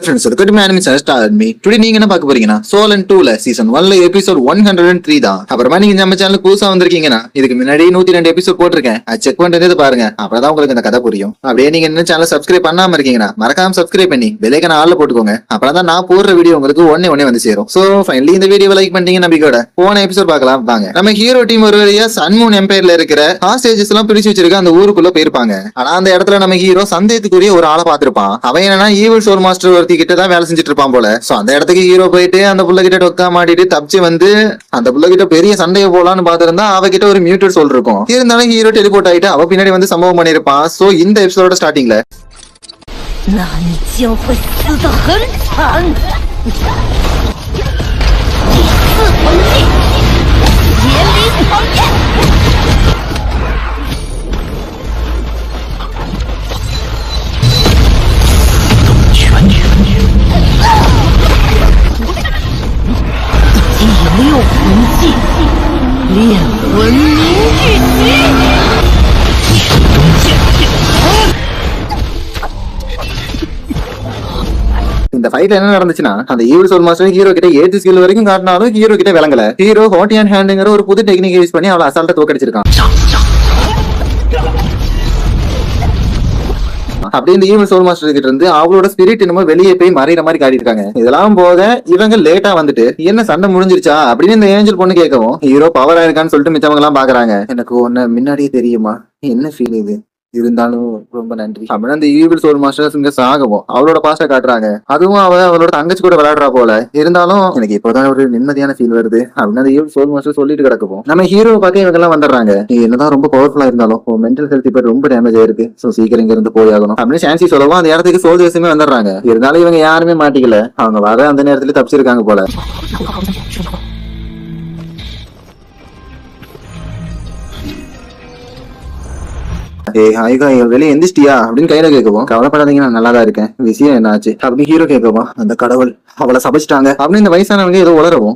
Friends, welcome to Anime Channel Star Me. Today நீங்க என்ன பார்க்க போறீங்கன்னா Solan 2ல சீசன் 1ல எபிசோட் 103 தான். அப்புறமா நீங்க நம்ம சேனலுக்கு புதுசா வந்திருக்கீங்கன்னா இதுக்கு முன்னாடி 102 எபிசோட் போட்டிருக்கேன். அது செக் பண்ணிட்டு பாருங்க. அப்பதான் உங்களுக்கு இந்த கதை புரியும். அப்படியே நீங்க இன்னும் சேனலை சப்ஸ்கிரைப் பண்ணாம இருக்கீங்கன்னா மறக்காம சப்ஸ்கிரைப் பண்ணி பெல் ஐகானை ஆல்ல போட்டுக்கோங்க. அப்பதான் நான் போடுற வீடியோ உங்களுக்கு ஒண்ணே வந்து சேரும். சோ ஃபைனலி இந்த வீடியோவை லைக் பண்ணிட்டீங்க நம்பிக்கையோட போன எபிசோட் பார்க்கலாம் வாங்க. நம்ம ஹீரோ டீம் ஒரு வழியா சன்மூன் எம்பையர்ல இருக்கிற ஹாஸ்டேஜஸ் எல்லாம் பிரிச்சு வச்சிருக்க அந்த ஊருக்குள்ள போயிருப்பாங்க. ஆனா அந்த இடத்துல நம்ம ஹீரோ சந்தேகத்துக்குரிய ஒரு ஆளை பார்த்திருப்பான். அவன் என்னன்னா ஈவில் சோல் மாஸ்டர் ஒருத்தி கிட்ட தான் வேலை செஞ்சுட்டு இருப்பான் போல. சோ அந்த இடத்துக்கு ஹீரோ போயிட்டு அந்த புள்ள கிட்ட டொக்கா மாட்டிட்டு தப்பிச்சு வந்து அந்த புள்ள கிட்ட பெரிய சண்டையை போலான்னு பாத்திருந்தா அவகிட்ட ஒரு மியூட்டட் சோல் இருக்கும். இருந்தாலும் ஹீரோ டெலிபோர்ட் ஆயிட்டு அவ பின்னாடி வந்து சம்பவம் பண்ணிருப்பான். சோ இந்த எபிசோட ஸ்டார்டிங்ல没有痕迹，炼魂凝聚局，东剑。இந்த ஃபைட்ல என்ன நடந்துச்சுன்னா அந்த ஈவில் சோல் மாஸ்டர் ஹீரோ கிட்ட 8 ஸ்கில் வரைக்கும் காட்டினாலும் ஹீரோ கிட்ட விளங்கல. ஹீரோ ஹாட் அண்ட் ஹேண்டுங்கிற ஒரு புது டெக்னிக் யூஸ் பண்ணி அவளை அசால்ட்டா தோக்கடிச்சிருக்கான். அப்படி இந்த ஈவில் சோல் மாஸ்டர் கிட்ட இருந்து அவளோட ஸ்பிரிட் என்னமோ வெளியே போய் மறையிற மாதிரி காட்டிருக்காங்க. இதெல்லாம் போக இவங்க லேட்டா வந்துட்டு என்ன சண்டை முடிஞ்சிருச்சா அப்படின்னு இந்த ஏஞ்சல் பொண்ணு கேட்கவும் ஹீரோ பவர் ஆயிருக்கான்னு சொல்லிட்டு மிச்சவங்க எல்லாம் பாக்குறாங்க. எனக்கு ஒன்னு முன்னாடியே தெரியுமா, என்ன ஃபீல் இது, இருந்தாலும் ரொம்ப நன்றி அப்படின்னு அந்த ஈவில் சோல் மாஸ்டர் இங்க சாகவும் அவளோட பாஸ்ட காட்டுறாங்க. அதுவும் அவளோட தங்கச்சி கூட விளையாடுறா போல. இருந்தாலும் எனக்கு இப்போதான் ஒரு நிம்மதியான ஃபீல் வருது அப்படின்னு அந்த ஈவில் சோல் மாஸ்டர் சொல்லிட்டு கிடக்கும். நம்ம ஹீரோ பார்த்து இவங்க எல்லாம் வந்துடுறாங்க. நீ என்னதான் ரொம்ப பவர்ஃபுல்லா இருந்தாலும் மென்டல் ஹெல்த் இப்ப ரொம்ப டேமேஜ் ஆயிருக்கு. சோ சீக்கிரம் இங்க இருந்து போயாகணும் அப்படின்னு சான்சி சொல்லவும் அந்த இடத்துக்கு சோல்ஜர்ஸுமே வந்துடுறாங்க. இருந்தாலும் இவங்க யாருமே மாட்டிக்கல. அவங்க வர அந்த நேரத்துல தப்பிச்சிருக்காங்க போல. வெளியே எந்திரிச்சிட்டியா அப்படின்னு கையில கேட்கவும் கவலைப்படாதீங்க நான் நல்லா தான் இருக்கேன், விஷயம் என்ன ஆச்சு அப்படின்னு ஹீரோ கேட்கவும் அந்த கடவுள் அவளை சபிச்சிட்டாங்க அப்படின்னு இந்த வயசானவங்க ஏதோ உளரவும்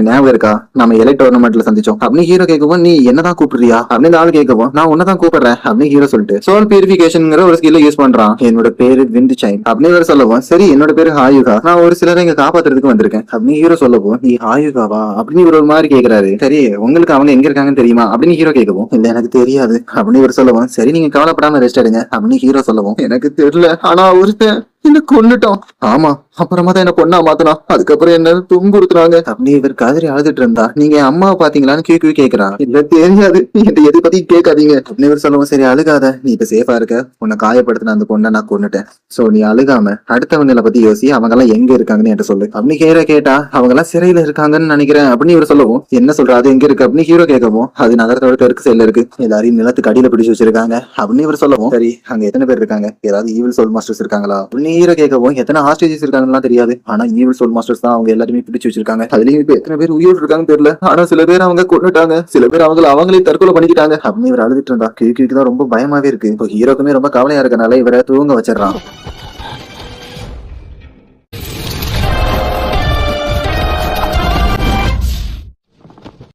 ஞாபகம் இருக்கா நம்ம எலை டோர்னமெண்ட்ல சந்திச்சோம் அப்படின்னு ஹீரோ கேட்கவும் நீ என்னதான் கூப்பிடுறியா அப்படின்னு ஆள் கேட்கவும் நான் உன்னதான் கூப்பிடுறேன் அப்படின்னு ஹீரோ சொல்லிட்டு சோல் பியூரிபிகேஷன் ஒரு ஸ்கில்ல யூஸ் பண்றான். என்னோட பேரு விண்ட் சைன் அப்படின்னு இவர் சொல்லவும் சரி என்னோட பேரு ஹாயுகா, நான் ஒரு சிலரை இங்க காப்பாத்துறதுக்கு வந்திருக்கேன் அப்படின்னு ஹீரோ சொல்லவும் நீ ஹாயுகாவா அப்படின்னு இவர் ஒரு மாதிரி கேட்கிறாரு. சரி உங்களுக்கு அவங்க எங்க இருக்காங்கன்னு தெரியுமா அப்படின்னு ஹீரோ கேட்கவும் இல்ல எனக்கு தெரியாது அப்படின்னு இவர் சொல்லவும் சரி நீங்க கவலைப்படாம ரெஸ்ட் எடுங்க அப்படின்னு ஹீரோ சொல்லவும் எனக்கு தெரியல ஆனா ஒருத்தன் என்ன கொன்னுட்டான். ஆமா அப்புறமா தான் என்ன பொண்ணா மாத்தனா, அதுக்கப்புறம் என்ன துன்புறுத்துறாங்க அப்படி இவர் கதறி அழுதுட்டு இருந்தா நீங்க அம்மாவை பாத்தீங்களான்னு கேக்குறான். இல்ல தெரியாது எதை பத்தி கேட்காதீங்க அப்படின்னு இவர் சொல்லவும் சரி அழுகாத நீ இப்ப சேஃபா இருக்க, உன்னை காயப்படுத்தின அந்த பொண்ணை நான் கொன்னுட்டேன். சோ நீ அழுகாம அடுத்தவங்களை பத்தி யோசி, அவங்க எல்லாம் எங்க இருக்காங்கன்னு என்கிட்ட சொல்லு அப்படின்னு ஹீரோ கேட்டா அவங்க எல்லாம் சிறையில இருக்காங்கன்னு நினைக்கிறேன் அப்படின்னு இவர் சொல்லவும் என்ன சொல்ற அது எங்க இருக்கு அப்படின்னு ஹீரோ கேட்கவும் அது நகரத்தோட தெற்கு சைடுல இருக்கு, எல்லாரையும் நிலத்துக்கு அடியில பிடிச்சு வச்சிருக்காங்க அப்படின்னு இவர் சொல்லவும் சரி அங்க எத்தனை பேர் இருக்காங்க, ஏதாவது ஈவில் சோல் மாஸ்டர்ஸ் இருக்காங்களா அப்படின்னு ஹீரோ கேட்கவும் எத்தனை ஹாஸ்டேஜஸ் இருக்காங்கன்னு தெரியாது, ஆனா ஈவில் சோல் மாஸ்டர்ஸ் தான் அவங்க எல்லாருமே பிடிச்சு வச்சிருக்காங்க. அதுலயும் இப்ப எத்தனை பேர் உயிரோடு இருக்காங்க தெரியல, ஆனா சில பேர் அவங்க கொண்டுட்டாங்க, சில பேர் அவங்களே தற்கொலை பண்ணிக்கிட்டாங்க அப்படின்னு இவர் அழுதுட்டு இருந்தா. கிழக்கு தான் ரொம்ப பயமாவே இருக்கு. இப்போ ஹீரோக்குமே ரொம்ப கவலையா இருக்கனால இவரை தூங்க வச்சிடறான்.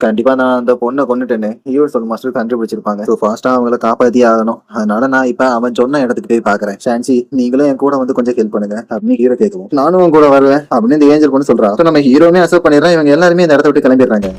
கண்டிப்பா நான் அந்த பொண்ணை கொண்டுட்டேன்னு ஈவில் சோல் மாஸ்டர் கண்டுபிடிச்சிருப்பாங்க. சோ ஃபாஸ்டா அவங்களை காப்பாத்தி ஆகணும். அதனால நான் இப்ப அவன் சொன்ன இடத்துக்கு போய் பாக்குறேன். சான்சி நீங்களும் என் கூட வந்து கொஞ்சம் ஹெல்ப் பண்ணுங்க அப்படின்னு ஹீரோ கேட்கவும் நானும் உன் கூட வருவேன் அப்படின்னு இந்த ஏஞ்சல் பொண்ணு சொல்றா. நம்ம ஹீரோமே அக்செப்ட் பண்ணிடுறோம். இவங்க எல்லாருமே இந்த இடத்த விட்டு கிளம்பிடுறாங்க.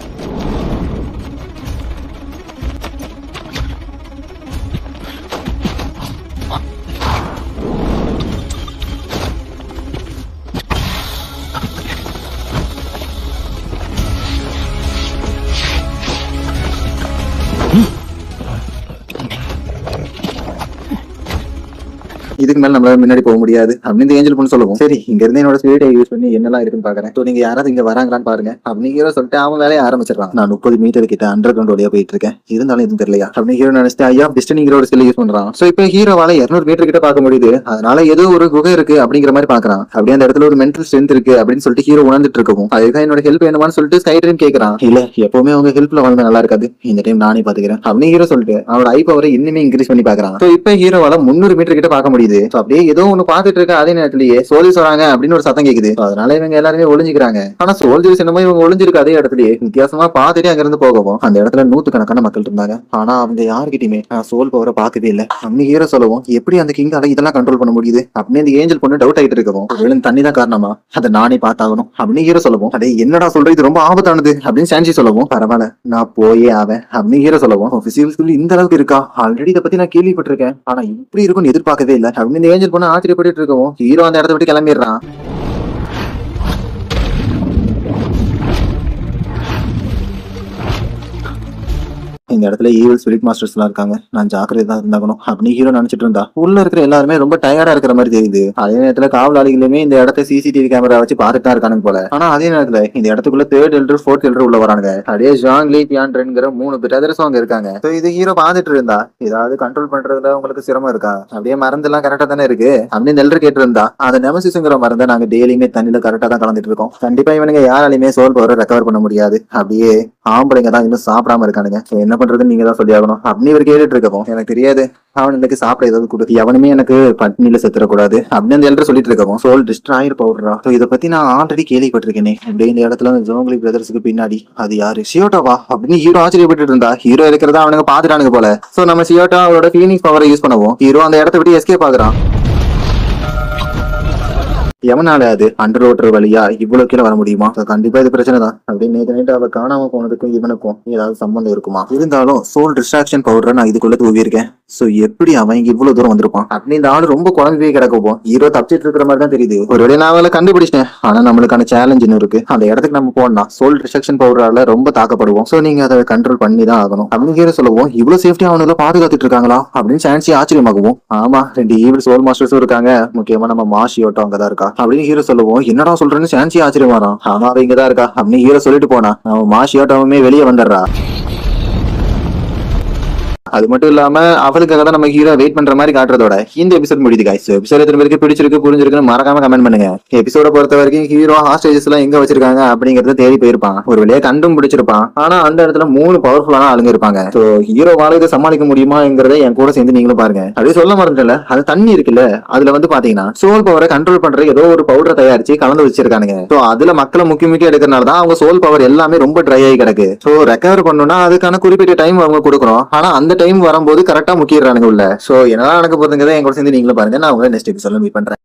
இதுக்கு மேல நம்மளால முன்னாடி போக முடியாது அப்படின்னு ஏஞ்சல் பொண்ணு சொல்லுவோம். சரி இங்க இருந்து என்னோட ஸ்பீடை யூஸ் பண்ணி என்னெல்லாம் இருக்குன்னு பாக்குறேன். சோ நீங்க யாராவது இங்க வராங்களான்னு பாருங்க அப்படின்னு ஹீரோ சொல்லிட்டு அவன் வேலையை ஆரம்பிச்சிடறான். நான் 30 மீட்டர் கிட்ட அண்டர் கிரவுண்ட் வழியா போயிட்டு இருக்கேன், இருந்தாலும் எதுவும் தெரியலையா அப்படின்னு ஹீரோ நினைச்சிட்டு ஐயா டிஸ்டனிங்கிற ஒரு ஸ்கில் யூஸ் பண்றான். சோ இப்ப ஹீரோவால 200 மீட்டர் கிட்ட பார்க்க முடியுது. அதனால ஏதோ ஒரு குகை இருக்கு அப்படிங்கிற மாதிரி பாக்குறான். அப்படியே அந்த இடத்துல ஒரு மென்டல் ஸ்ட்ரென்த் இருக்கு அப்படின்னு சொல்லிட்டு ஹீரோ உணர்ந்துட்டு இருக்கும். அதுக்காக என்னோட ஹெல்ப் வேணுமான்னு சொல்லிட்டு ஸ்கை ட்ரீம் கேட்கறான். இல்ல எப்பவுமே அவங்க ஹெல்ப்ல வளர்ந்து நல்லா இருக்காது, இந்த டைம் நானே பாத்துக்கிறேன் அப்படின்னு ஹீரோ சொல்லிட்டு அவனோட ஐ பவரை இன்னுமே இன்க்ரீஸ் பண்ணி பாக்குறான். சோ இப்ப ஹீரோவால 300 மீட்டர் கிட்ட பார்க்க முடியுது. முடியுது. So, அப்படியே ஏதோ ஒண்ணு பாத்துட்டு இருக்க அதே நேரத்திலேயே சோல்ஜர்ஸ் வராங்க அப்படின்னு ஒரு சத்தம் கேக்குது. So, அதனால இவங்க எல்லாருமே ஒளிஞ்சுக்கிறாங்க. ஆனா சோல்ஜர்ஸ் என்னமோ இவங்க ஒளிஞ்சிருக்க அதே இடத்துலயே வித்தியாசமா பாத்துட்டு அங்க இருந்து போகவும் அந்த இடத்துல நூத்துக்கணக்கான மக்கள் இருந்தாங்க. ஆனா அவங்க யாருக்கிட்டயுமே சோல் பவரை பார்க்கவே இல்லை. அவங்க ஹீரோ சொல்லவும் எப்படி அந்த கிங்கால இதெல்லாம் கண்ட்ரோல் பண்ண முடியுது அப்படின்னு அந்த ஏஞ்சல் பொண்ணு டவுட் ஆயிட்டு இருக்கவும் ஒருவேளை தண்ணி தான் காரணமா அதை நானே பார்த்தாகணும் அப்படின்னு ஹீரோ சொல்லவும் அதே என்னடா சொல்ற இது ரொம்ப ஆபத்தானது அப்படின்னு சான்சி சொல்லவும் பரவாயில்ல நான் போயே ஆவேன் அப்படின்னு ஹீரோ சொல்லவும் பிசிக்கல் இந்த அளவுக்கு இருக்கா ஆல்ரெடி இதை பத்தி நான் கேள்விப்பட்டிருக்கேன் ஆனா இப்படி இருக்கும்னு எதிர்பார்க்கவே இல்லை அப்படின்னு இந்த ஏஞ்சல் பொண்ணு ஆச்சரியப்பட்டு இருக்கவும் ஹீரோ அந்த இடத்த விட்டு கிளம்பிடுறான். இந்த இடத்துல ஈவில் ஸ்பிரிட் மாஸ்டர்ஸ் எல்லாம் இருக்காங்க நான் ஜாக்கிரதை இருந்தாகணும் அப்படின்னு ஹீரோ நினைச்சிட்டு இருந்தா உள்ள இருக்கிற எல்லாருமே ரொம்ப டயர்டா இருக்கிற மாதிரி தெரியுது. அதே நேரத்துல காவலாளிகளுமே இந்த இடத்த சிசிடிவி கேமரா வச்சு பார்த்துட்டு தான் இருக்கானுங்க போல. ஆனா அதே நேரத்துல இந்த இடத்துக்குள்ள தேர்ட் எல்டர் ஃபோர்த் எல்டர் உள்ள வரானுங்க. அப்படியே ஜாங் லீ பியான்ங்கிற 3 பிரதர்ஸ் அங்க இருக்காங்க. இது ஹீரோ பாத்துட்டு இருந்தா ஏதாவது கண்ட்ரோல் பண்றதுல உங்களுக்கு சிரமம் இருக்கா அப்படியே மருந்து எல்லாம் கரெக்டா தானே இருக்கு அப்படின்னு எல்டர் கேட்டு இருந்தா அந்த நெமசிஸ்ங்கிற மருந்தை நாங்க டெய்லியுமே தண்ணியில கரெக்டா தான் கலந்துட்டு இருக்கோம். கண்டிப்பா இவனுங்க யாராலையுமே சோல் பவரை ரெக்கவர் பண்ண முடியாது. அப்படியே ஆம்பளைங்க தான் இன்னும் சாப்பிடாம இருக்கானுங்க. என்ன பண்றதுன்னு நீங்க தான் சொல்லி ஆகணும் அப்படின்னு இவர் கேட்டுட்டு இருக்கோம். எனக்கு தெரியாது அவனுக்கு சாப்பிட ஏதாவது கொடுத்து எவனுமே எனக்கு பட்னியில செத்துறக்கூடாது அப்படின்னு அந்த எல்டர் சொல்லிட்டு இருக்கோம். சோல் டிஸ்ட்ராயர் பவுடரா இதை பத்தி நான் ஆல்ரெடி கேள்விப்பட்டிருக்கேனே அப்படியே இந்த இடத்துல ஜோங்லி பிரதர்ஸுக்கு பின்னாடி அது யாரு சியோட்டாவா அப்படின்னு ஹீரோ ஆச்சரியப்பட்டு இருந்தா ஹீரோ இருக்கிறதா அவனுங்க பாத்துட்டானுங்க போல. சோ நம்ம சியோட்டா அவரோட ஃபீனிக்ஸ் பவரை யூஸ் பண்ணுவோம். ஹீரோ அந்த இடத்த விட்டு எஸ்கேப் ஆகுறான். எவனால அது அண்டர் வாட்டர் வழியா இவ்வளவு கீழே வர முடியுமா? கண்டிப்பா இது பிரச்சனை தான் அப்படின்னு நேற்று அவ காணாம போனதுக்கும் இவனுக்கும் ஏதாவது சம்பந்தம் இருக்குமா? இருந்தாலும் சோல் டிஸ்ட்ராக்ஷன் பவுடரை நான் இதுக்குள்ள தூவி இருக்கேன். சோ எப்படி அவன் இவ்வளவு தூரம் வந்திருப்பான் அப்படின்னு இந்த ஆளு ரொம்ப குழம்பு போய் கிடக்கும். ஹீரோ தப்பிச்சிட்டு இருக்கிற மாதிரி தான் தெரியுது. ஒருவேளை நான் அவளை கண்டுபிடிச்சிட்டேன். ஆனா நம்மளுக்கான சேலஞ்ச் இன்னும் இருக்கு. அந்த இடத்துக்கு நம்ம போனா சோல் டிஸ்ட்ராக்ஷன் பவுடரால ரொம்ப தாக்கப்படுவோம். சோ நீங்க அதை கண்ட்ரோல் பண்ணி தான் ஆகணும் அப்படின்னு ஹீரோ சொல்லுவோம். இவ்வளவு சேஃப்டியா அவனுல பாதுகாத்துட்டு இருக்காங்களா அப்படின்னு சான்சி ஆச்சரியமாகவும் ஆமா 2 ஈவில் சோல் மாஸ்டர்ஸும் இருக்காங்க. முக்கியமா நம்ம மாஷியோட்டோ அங்கதான் இருக்கா அப்படின்னு ஹீரோ சொல்லுவோம். என்னடா சொல்றேன்னு சான்சி ஆச்சரியமாறான். ஆமா அவ இங்கதான் இருக்கா அப்படின்னு ஹீரோ சொல்லிட்டு போனா அவன் மாஷியோட்டோவுமே வெளியே வந்துடுறா. அது மட்டும் இல்லாம அவளுக்காக தான் நம்ம ஹீரோ வெயிட் பண்ற மாதிரி காட்டுறதோட இந்த எபிசோட் முடியுது guys. எபிசோட் எத்தனை பேருக்கு பிடிச்சிருக்கு புரிஞ்சிருக்குன்னு மறக்காம கமெண்ட் பண்ணுங்க. எபிசோட பொறுத்த வரைக்கும் ஹீரோ ஹாஸ்டேஜஸ் எல்லாம் எங்க வச்சிருக்காங்க அப்படிங்கறத தேடி போயிருப்பான். ஒரு வழியா கண்டும் பிடிச்சிருப்பான். ஆனா அந்த இடத்துல 3 பவர்ஃபுல்லான ஆளுங்க இருப்பாங்க. சோ ஹீரோவால இதை சமாளிக்க முடியுமாங்கிறத என் கூட சேர்ந்து நீங்களும் பாருங்க. அப்படியே சொல்ல மறந்துட்டல அது தண்ணி இருக்குல்ல அதுல வந்து பாத்தீங்கன்னா சோல் பவரை கண்ட்ரோல் பண்ற ஏதோ ஒரு பவுடர் தயாரிச்சு கலந்து வச்சிருக்கானுங்க. சோ அதுல மக்களை முக்கிய எடுக்கிறனாலதான் அவங்க சோல் பவர் எல்லாமே ரொம்ப ட்ரை ஆகி கிடக்கு. சோ ரெக்கவர் பண்ணணும்னா அதுக்கான குறிப்பிட்ட டைம் அவங்க கொடுக்குறோம். ஆனா அந்த டைம் வரும்போது கரெக்டா முக்கியறானுங்க உள்ள. சோ என்னதான் நடக்க போகுதுங்கிறத என் கூட சேர்ந்து நீங்களும் பாருங்க. நான் உங்களை நெக்ஸ்ட் எபிசோட்ல மீட் பண்றேன்.